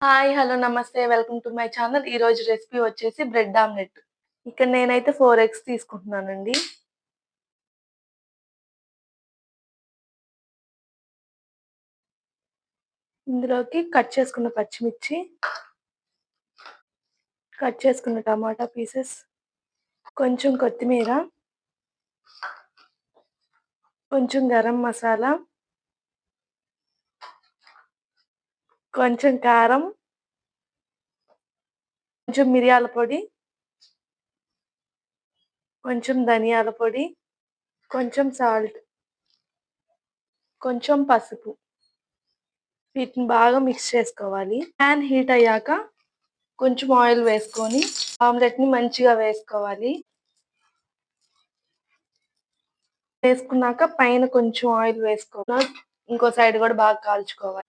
Hi. Hello. నమస్తే. Welcome to my channel. ఈరోజు recipe వచ్చేసి బ్రెడ్ ఆమ్లెట్. ఇక్కడ నేనైతే 4 ఎగ్స్ తీసుకుంటున్నానండి. ఇందులోకి కట్ చేసుకున్న పచ్చిమిర్చి, కట్ చేసుకున్న టమాటా పీసెస్, కొంచెం కొత్తిమీర, కొంచెం గరం మసాలా, కొంచెం కారం, కొంచెం మిరియాల పొడి, కొంచెం ధనియాల పొడి, కొంచెం సాల్ట్, కొంచెం పసుపు. వీటిని బాగా మిక్స్ చేసుకోవాలి. పాన్ హీట్ అయ్యాక కొంచెం ఆయిల్ వేసుకొని ఆమ్లెట్‌ని మంచిగా వేసుకోవాలి. వేసుకున్నాక పైన కొంచెం ఆయిల్ వేసుకోవాలి. ఇంకో సైడ్ కూడా బాగా కాల్చుకోవాలి.